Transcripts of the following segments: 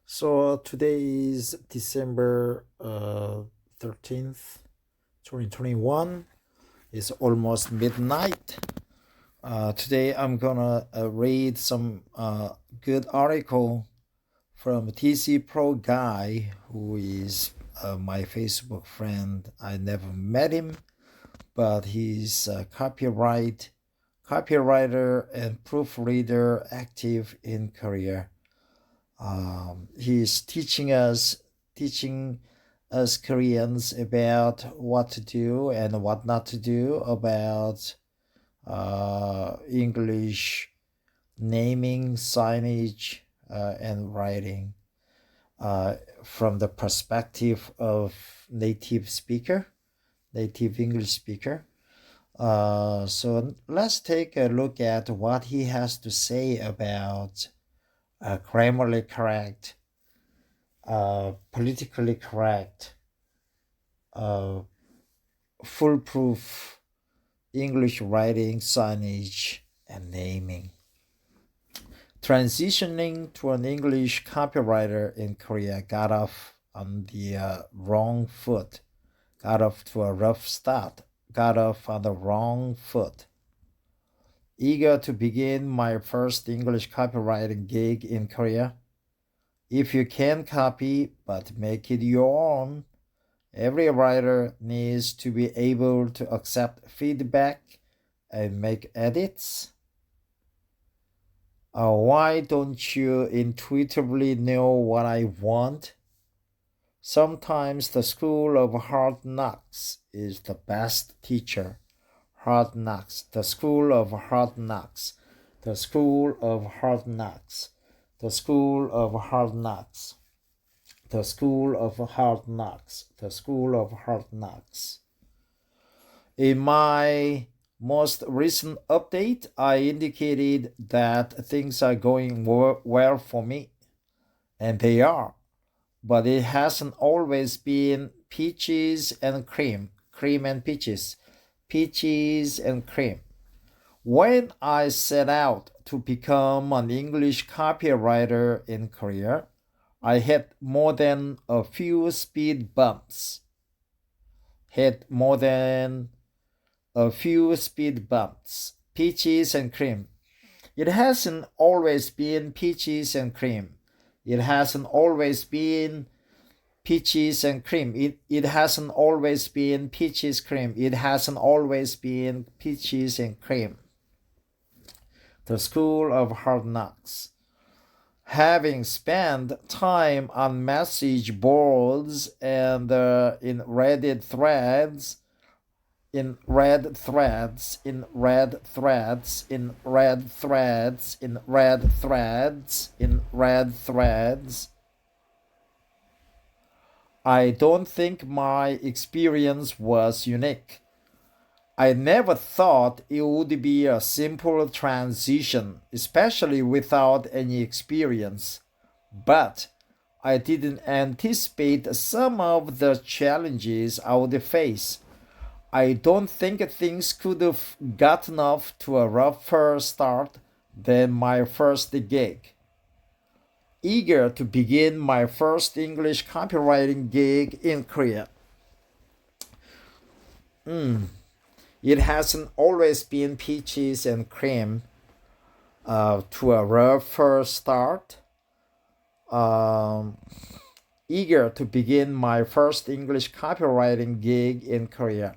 So today is December 13th, 2021. It's almost midnight. Today I'm gonna read some good article from TC Pro guy who is my Facebook friend. I never met him, but he's a copywriter and proofreader active in Korea. He's teaching us Koreans about what to do and what not to do about English naming, signage, and writing from the perspective of native English speaker. So let's take a look at what he has to say about grammarly correct, politically correct, foolproof English writing, signage, and naming. Transitioning to an English copywriter in Korea got off on the wrong foot, got off to a rough start, got off on the wrong foot. Eager to begin my first English copywriting gig in Korea. If you can copy but make it your own, every writer needs to be able to accept feedback and make edits. Why don't you intuitively know what I want? Sometimes the school of hard knocks is the best teacher. Hard knocks, the school of hard knocks, the school of hard knocks, the school of hard knocks, the school of hard knocks, the school of hard knocks. In my most recent update, I indicated that things are going well for me, and they are, but it hasn't always been peaches and cream and peaches. Peaches and cream. When I set out to become an English copywriter in Korea, I hit more than a few speed bumps. Peaches and cream. It hasn't always been peaches and cream. It hasn't always been peaches and cream. It hasn't always been peaches cream. It hasn't always been peaches and cream. The school of hard knocks. Having spent time on message boards and in Reddit threads, in red threads, in red threads, in red threads, in red threads, in red threads, I don't think my experience was unique. I never thought it would be a simple transition, especially without any experience. But I didn't anticipate some of the challenges I would face. I don't think things could have gotten off to a rougher start than my first gig. Eager to begin my first English copywriting gig in Korea. It hasn't always been peaches and cream to a rougher start. Eager to begin my first English copywriting gig in Korea.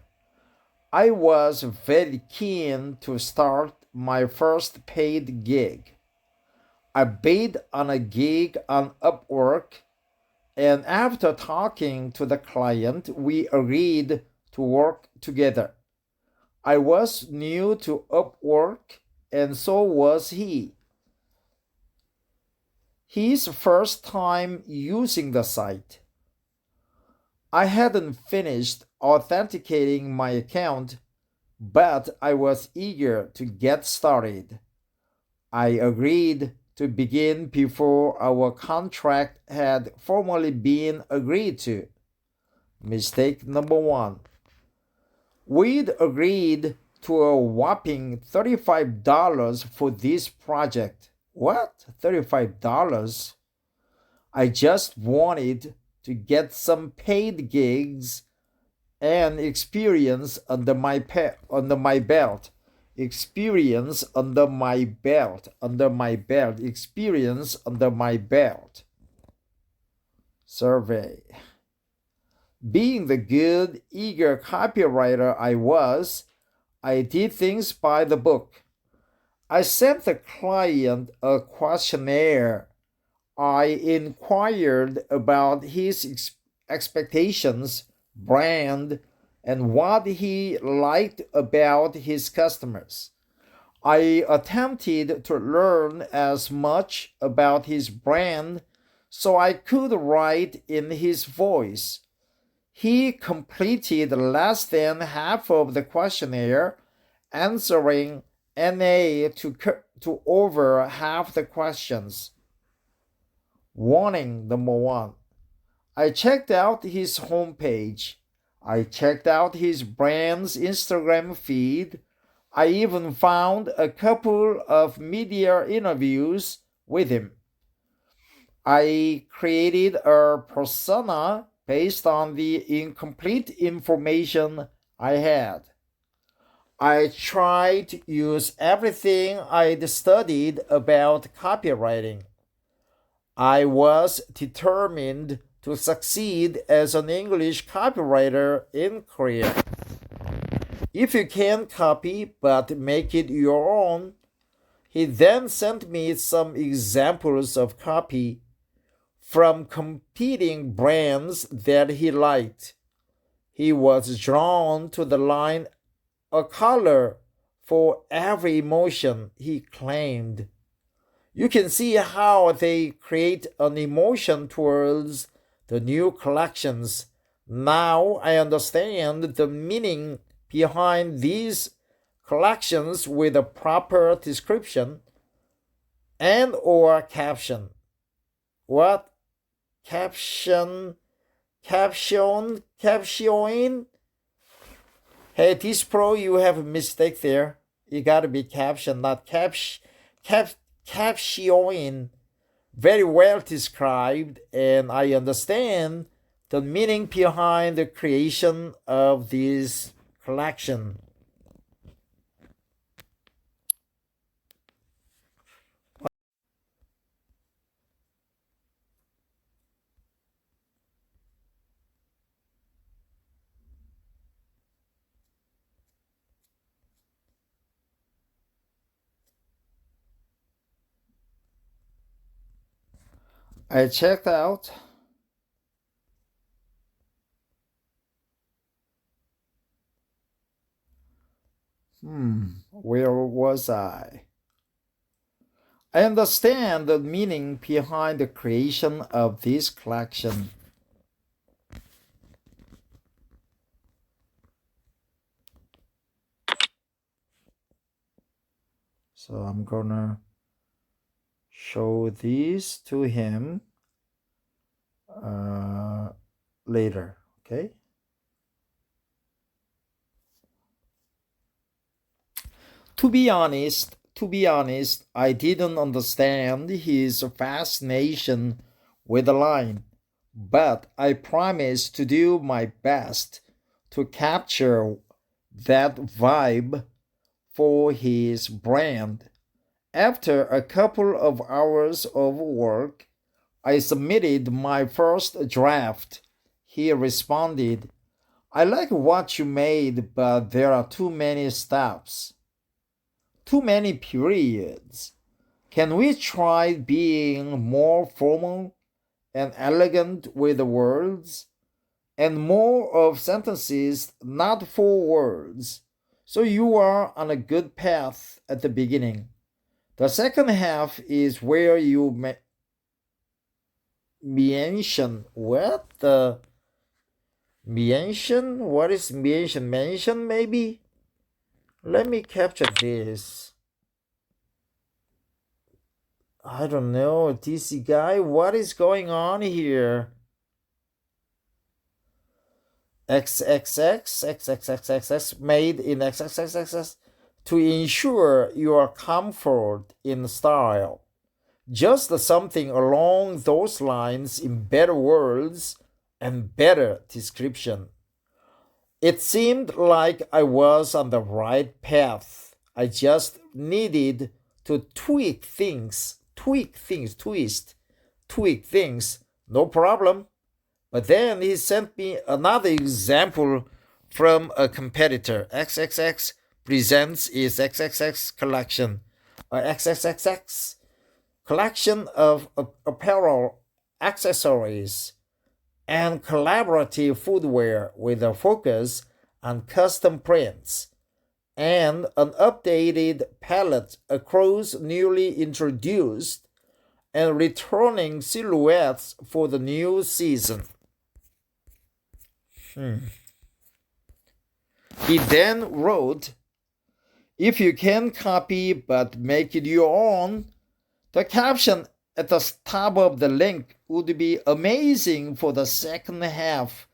I was very keen to start my first paid gig. I bid on a gig on Upwork, and after talking to the client, we agreed to work together. I was new to Upwork, and so was he. His first time using the site. I hadn't finished authenticating my account, but I was eager to get started. I agreed to begin before our contract had formally been agreed to. Mistake number one. We'd agreed to a whopping $35 for this project. What? $35? I just wanted to get some paid gigs and experience under my belt. Experience under my belt. Experience under my belt. Survey. Being the good, eager copywriter I was, I did things by the book. I sent the client a questionnaire. I inquired about his expectations, brand, and what he liked about his customers. I attempted to learn as much about his brand so I could write in his voice. He completed less than half of the questionnaire, answering NA to over half the questions. Warning number 1. I checked out his homepage. I checked out his brand's Instagram feed. I even found a couple of media interviews with him. I created a persona based on the incomplete information I had. I tried to use everything I'd studied about copywriting. I was determined to succeed as an English copywriter in Korea. If you can copy but make it your own. He then sent me some examples of copy from competing brands that he liked. He was drawn to the line, a color for every emotion, he claimed. You can see how they create an emotion towards the new collections. Now I understand the meaning behind these collections with a proper description and or caption. What? Caption? Hey, this pro, you have a mistake there. You gotta be caption, not caption. Very well described, and I understand the meaning behind the creation of this collection. I checked out. Where was I? I understand the meaning behind the creation of this collection. So I'm gonna show this to him later, okay? To be honest, I didn't understand his fascination with the line, but I promised to do my best to capture that vibe for his brand. After a couple of hours of work, I submitted my first draft. He responded, I like what you made, but there are too many steps. Too many periods. Can we try being more formal and elegant with the words? And more of sentences, not 4 words. So you are on a good path at the beginning. The second half is where you mention. What the? Mention? What is mention? Mention maybe? Let me capture this. I don't know, TC guy, what is going on here? XXX made in XXXX to ensure your comfort in style. Just something along those lines in better words and better description. It seemed like I was on the right path. I just needed to tweak things. No problem. But then he sent me another example from a competitor. XXX presents its XXX collection. XXXX collection of apparel, accessories, and collaborative footwear with a focus on custom prints and an updated palette across newly introduced and returning silhouettes for the new season. He then wrote, if you can copy but make it your own, the caption at the top of the link would be amazing for the second half.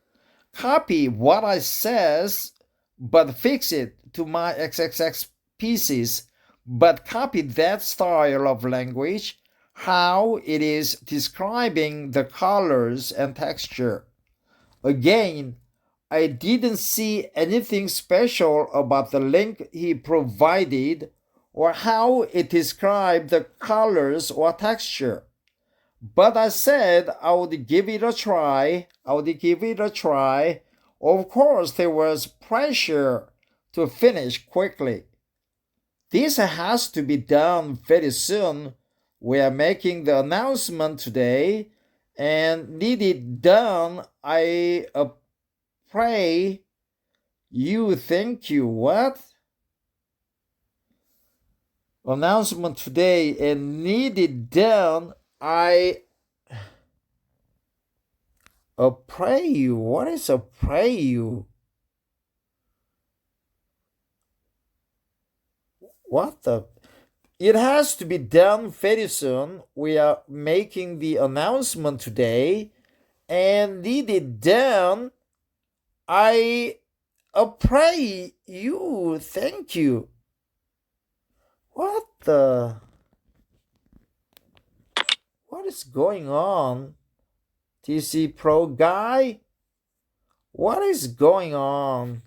Copy what I says, but fix it to my XXX pieces, but copy that style of language, how it is describing the colors and texture. Again, I didn't see anything special about the link he provided or how it described the colors or texture. But I said I would give it a try. Of course, there was pressure to finish quickly. This has to be done very soon. We are making the announcement today and need it done. I pray you. Thank you. What? Announcement today and need it done. I pray you. What is a pray you? What the? It has to be done very soon. We are making the announcement today and need it done. I pray you. Thank you. What the? What is going on? TC Pro guy? What is going on?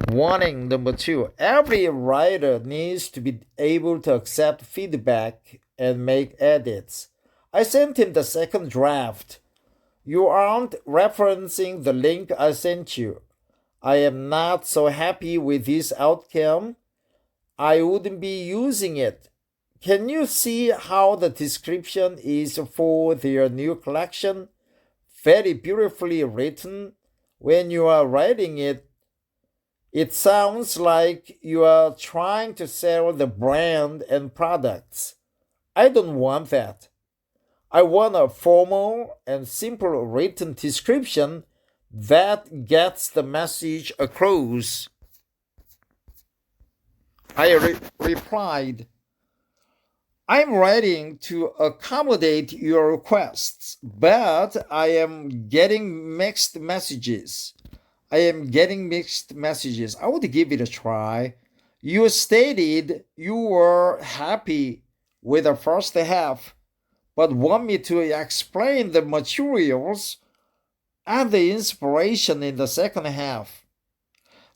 Warning number 2. Every writer needs to be able to accept feedback and make edits. I sent him the second draft. You aren't referencing the link I sent you. I am not so happy with this outcome. I wouldn't be using it. Can you see how the description is for their new collection? Very beautifully written. When you are writing it, it sounds like you are trying to sell the brand and products. I don't want that. I want a formal and simple written description that gets the message across. I replied, I'm writing to accommodate your requests, but I am getting mixed messages. I would give it a try. You stated you were happy with the first half, but want me to explain the materials and the inspiration in the second half.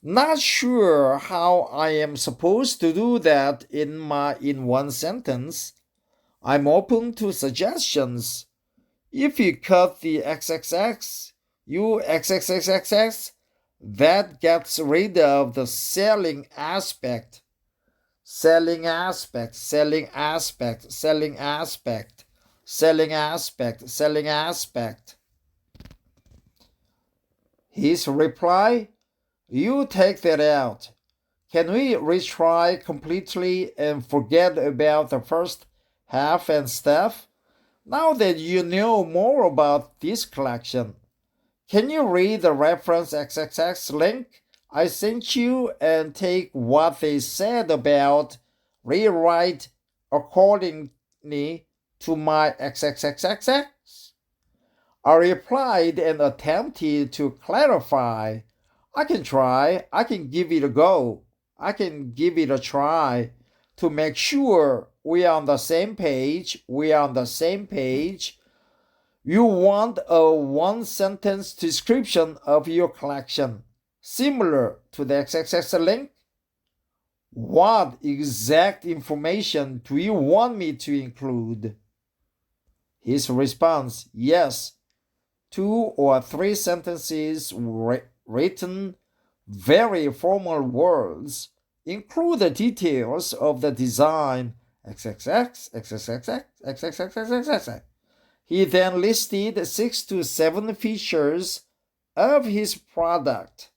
Not sure how I am supposed to do that in one sentence. I'm open to suggestions. If you cut the XXX, you XXXXX, that gets rid of the selling aspect. His reply, you take that out. Can we retry completely and forget about the first half and stuff? Now that you know more about this collection, can you read the reference XXX link I sent you and take what they said about rewrite accordingly to my XXXXX? I replied and attempted to clarify. I can try. I can give it a go. I can give it a try to make sure We are on the same page. We are on the same page. You want a one-sentence description of your collection, similar to the XXX link? What exact information do you want me to include? His response, yes, 2 or 3 sentences written, very formal words. Include the details of the design. XXX, XXXX, XXXXXX. He then listed 6 to 7 features of his product.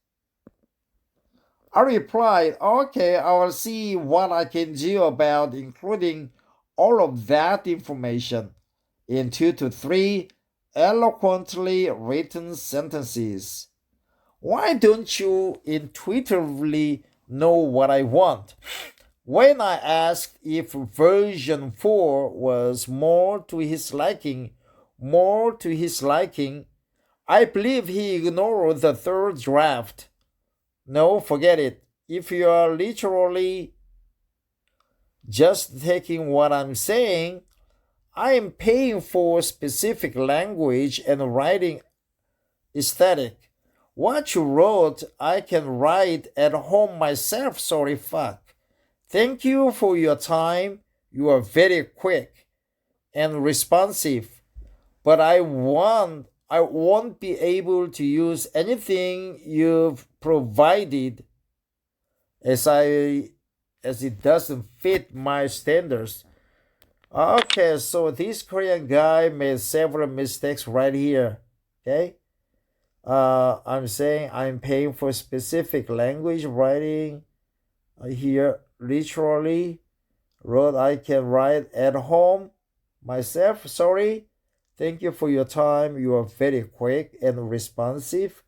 I replied, okay, I will see what I can do about including all of that information in 2 to 3 eloquently written sentences. Why don't you intuitively know what I want? When I asked if version 4 was more to his liking, I believe he ignored the third draft. No, forget it. If you are literally just taking what I'm saying, I am paying for specific language and writing aesthetic. What you wrote, I can write at home myself, sorry, fuck. Thank you for your time. You are very quick and responsive, but I won't be able to use anything you've provided as it doesn't fit my standards. Okay, so this Korean guy made several mistakes right here. Okay, I'm saying I'm paying for specific language writing here literally wrote I can write at home myself. Sorry. Thank you for your time. You are very quick and responsive,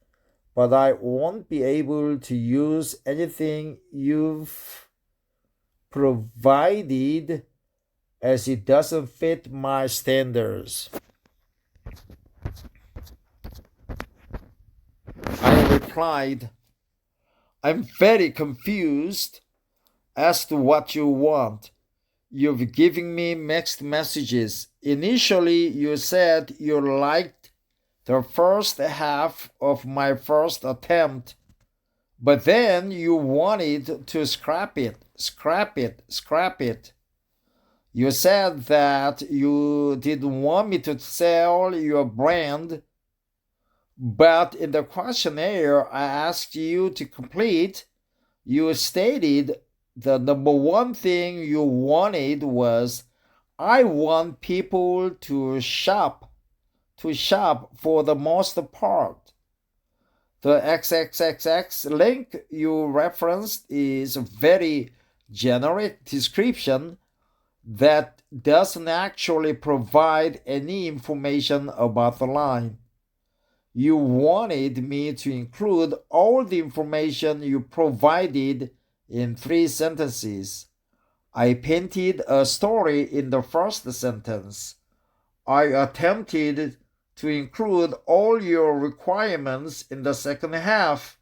but I won't be able to use anything you've provided as it doesn't fit my standards. I replied, I'm very confused as to what you want. You've given me mixed messages. Initially, you said you liked the first half of my first attempt, but then you wanted to scrap it. You said that you didn't want me to sell your brand, but in the questionnaire I asked you to complete, you stated the number one thing you wanted was, I want people to shop for the most part. The XXXX link you referenced is a very generic description that doesn't actually provide any information about the line. You wanted me to include all the information you provided in 3 sentences. I painted a story in the first sentence. I attempted to include all your requirements in the second half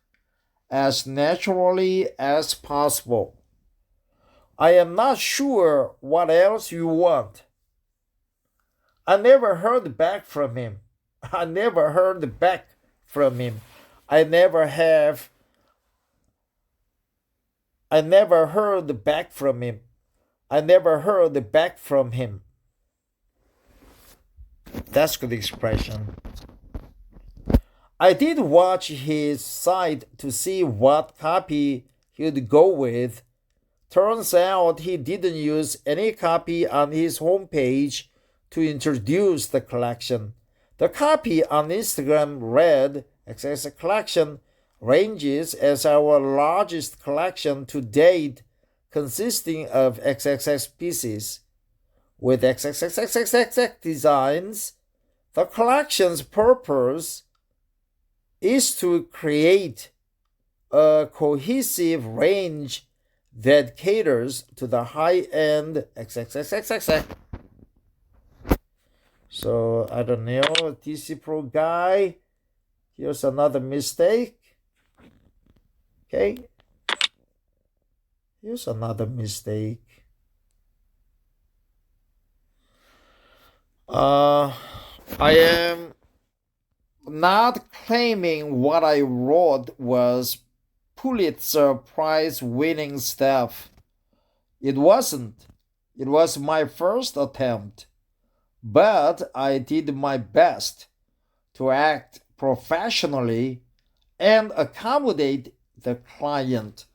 as naturally as possible. I am not sure what else you want. I never heard back from him. I never heard back from him. I never heard back from him. I never heard back from him. That's good expression. I did watch his site to see what copy he'd go with. Turns out he didn't use any copy on his homepage to introduce the collection. The copy on Instagram read, XXX collection ranges as our largest collection to date, consisting of XXX pieces. With XXXXXX designs, the collection's purpose is to create a cohesive range that caters to the high-end XXXXX. So, I don't know, DC Pro guy, here's another mistake. Okay, here's another mistake. Uh, I am not claiming what I wrote was Pulitzer Prize winning stuff. It wasn't. It was my first attempt, but I did my best to act professionally and accommodate the client.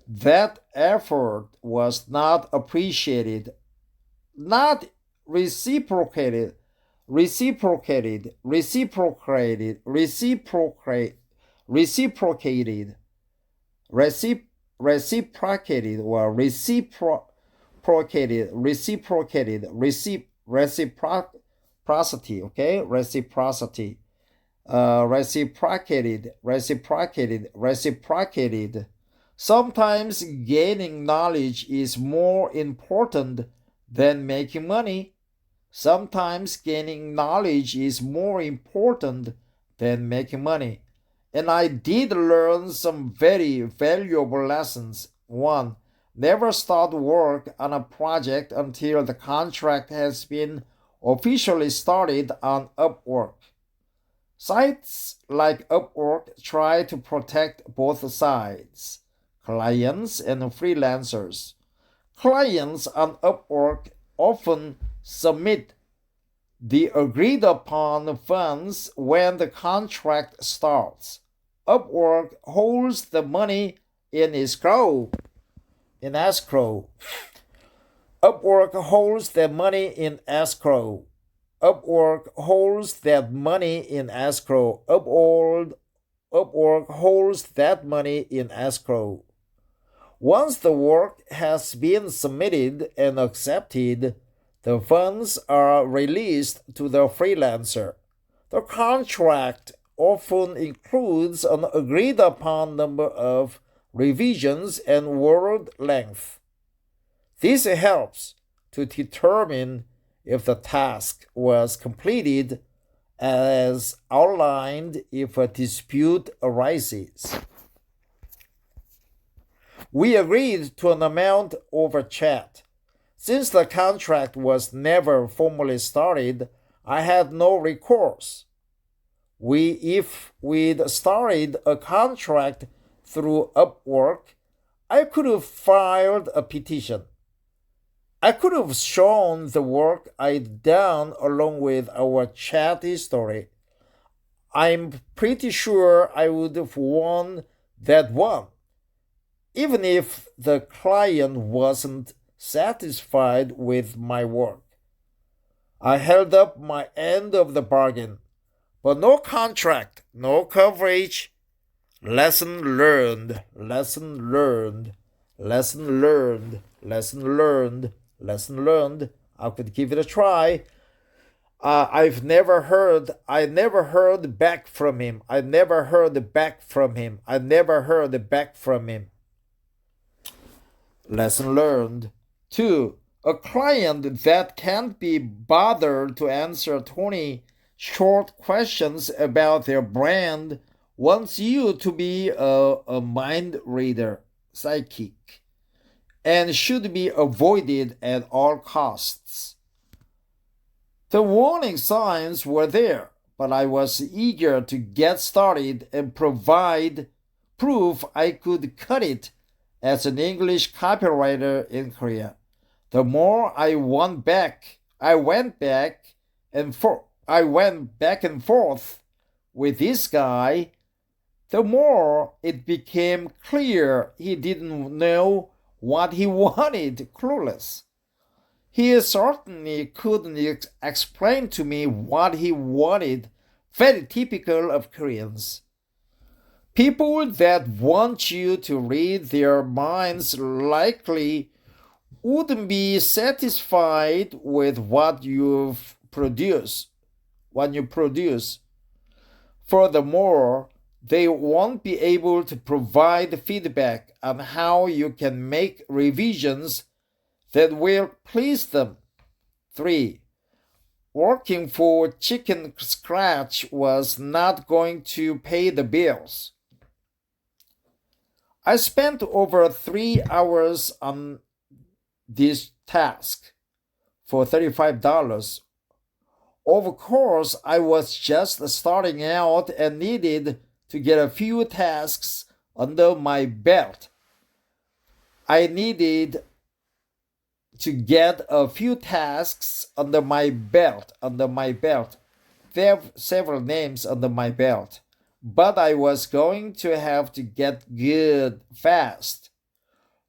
That effort was not appreciated, not reciprocated, reciprocated, reciprocated, or reciprocity, okay? Reciprocated. Sometimes gaining knowledge is more important than making money. Sometimes gaining knowledge is more important than making money. And I did learn some very valuable lessons. One, never start work on a project until the contract has been officially started on Upwork. Sites like Upwork try to protect both sides, clients and freelancers. Clients on Upwork often submit the agreed upon funds when the contract starts. Upwork holds the money in escrow. Upwork holds the money in escrow. Upwork holds that money in escrow. Upwork holds that money in escrow. Once the work has been submitted and accepted, the funds are released to the freelancer. The contract often includes an agreed upon number of revisions and word length. This helps to determine if the task was completed as outlined if a dispute arises. We agreed to an amount over chat. Since the contract was never formally started, I had no recourse. If we'd started a contract through Upwork, I could have filed a petition. I could have shown the work I'd done along with our chat history. I'm pretty sure I would have won that one, even if the client wasn't satisfied with my work. I held up my end of the bargain, but no contract, no coverage. Lesson learned. I could give it a try. I never heard back from him. Lesson learned. 2. A client that can't be bothered to answer 20 short questions about their brand wants you to be a mind reader, psychic, and should be avoided at all costs. The warning signs were there, but I was eager to get started and provide proof I could cut it as an English copywriter in Korea. The more I went back and forth with this guy, the more it became clear he didn't know what he wanted, clueless. He certainly couldn't explain to me what he wanted, very typical of Koreans. People that want you to read their minds likely wouldn't be satisfied with what you produce. Furthermore, they won't be able to provide feedback on how you can make revisions that will please them. 3. Working for Chicken Scratch was not going to pay the bills. I spent over 3 hours on this task for $35 Of course, I was just starting out and needed to get a few tasks under my belt. I needed to get a few tasks under my belt. There are several names under my belt. But I was going to have to get good fast.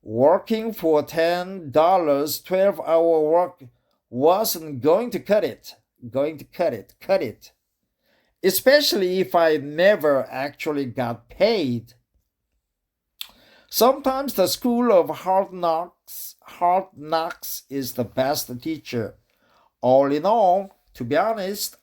Working for $10, 12-hour work wasn't going to cut it. Especially if I never actually got paid. Sometimes the school of hard knocks is the best teacher. All in all, to be honest,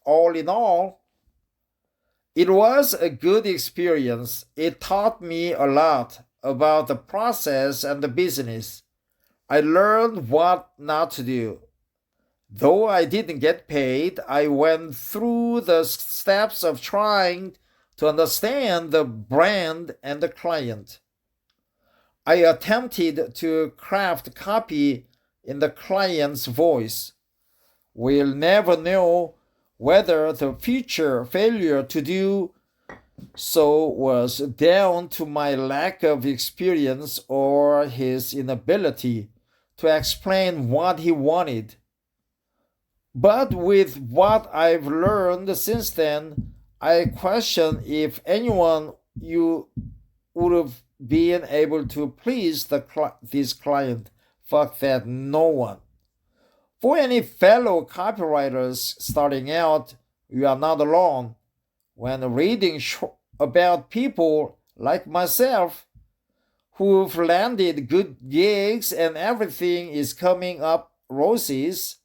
it was a good experience. It taught me a lot about the process and the business. I learned what not to do. Though I didn't get paid, I went through the steps of trying to understand the brand and the client. I attempted to craft copy in the client's voice. We'll never know whether the future failure to do so was down to my lack of experience or his inability to explain what he wanted. But with what I've learned since then, I question if anyone you would have been able to please this client. Fuck that, no one. For any fellow copywriters starting out, you are not alone. When reading about people like myself who've landed good gigs and everything is coming up roses,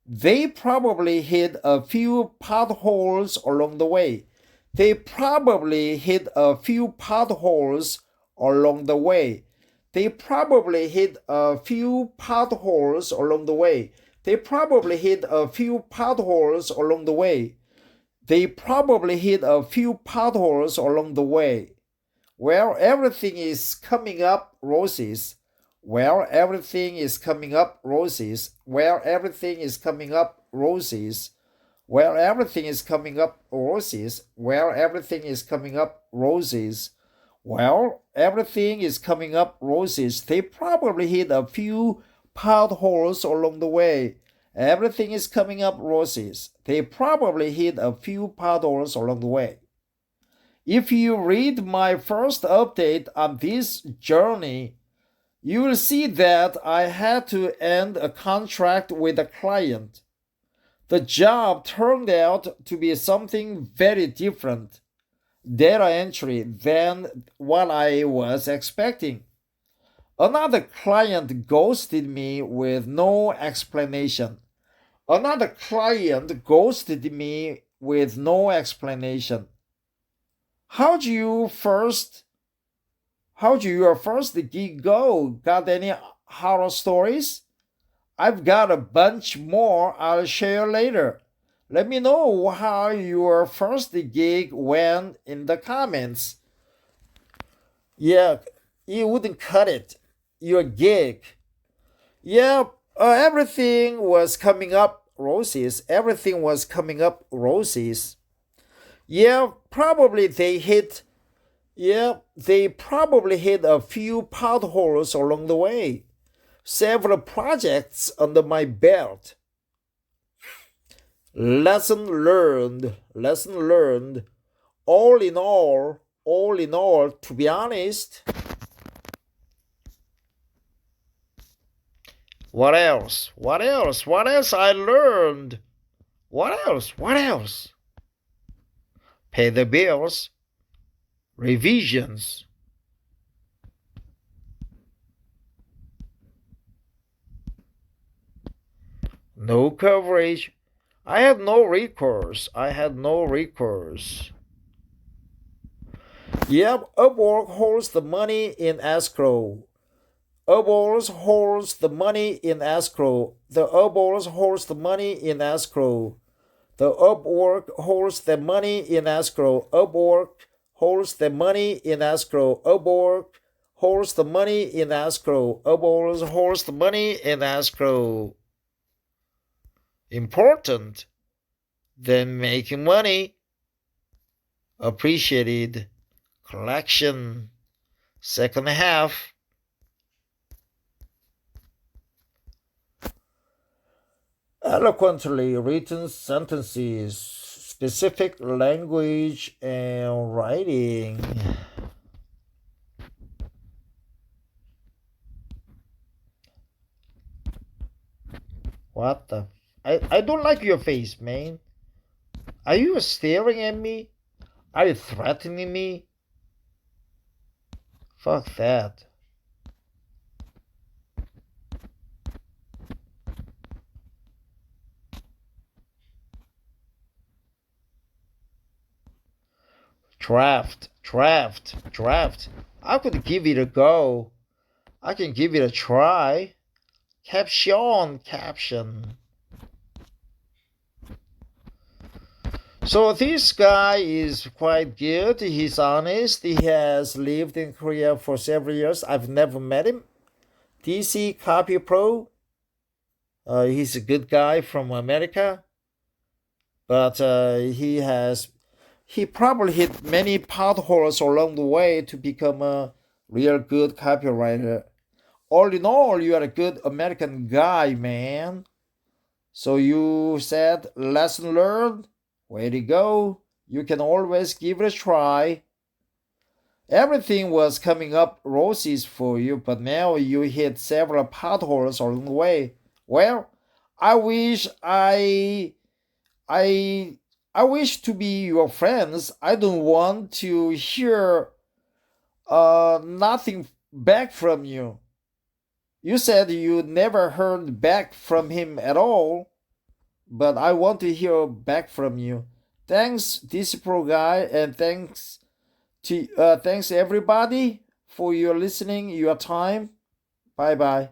they probably hit a few potholes along the way. They probably hit a few potholes along the way. They probably hit a few potholes along the way. They probably hit a few potholes along the way. They probably hit a few potholes along the way. Where everything is coming up roses. Where everything is coming up roses. Where everything is coming up roses. Where everything is coming up roses. Where everything is coming up roses. Well, everything is coming up roses. They probably hit a few potholes along the way. Everything is coming up roses. They probably hit a few potholes along the way. If you read my first update on this journey, you will see that I had to end a contract with a client. The job turned out to be something very different, data entry, than what I was expecting. Another client ghosted me with no explanation. Another client ghosted me with no explanation. How'd your first gig go? Got any horror stories? I've got a bunch more I'll share later. Let me know how your first gig went in the comments. Yeah, you wouldn't cut it. Your gig. Yeah, everything was coming up roses. Everything was coming up roses. Yeah, probably they probably hit a few potholes along the way. Several projects under my belt. Lesson learned. All in all, to be honest. What else I learned? What else? Pay the bills. Revisions. No coverage. I had no recourse. Yep, Upwork holds the money in escrow. Upwork holds the money in escrow. The Upwork holds the money in escrow. The Upwork holds the money in escrow. Upwork holds the money in escrow. Upwork holds the money in escrow. Upwork holds the money in escrow. important than making money. Appreciated collection. Second half. Eloquently written sentences, specific language and writing. What the? I don't like your face, man. Are you staring at me? Are you threatening me? Fuck that. Draft. I could give it a go. I can give it a try. Caption. So this guy is quite good. He's honest. He has lived in Korea for several years. I've never met him. DC Copy Pro. He's a good guy from America. But he probably hit many potholes along the way to become a real good copywriter. All in all, you are a good American guy, man. So you said lesson learned? Way to go. You can always give it a try. Everything was coming up roses for you, but now you hit several potholes along the way. Well, I wish I wish to be your friends. I don't want to hear nothing back from you. You said you never heard back from him at all, but I want to hear back from you. Thanks, DC Pro guy, and thanks everybody for your listening, your time. Bye bye.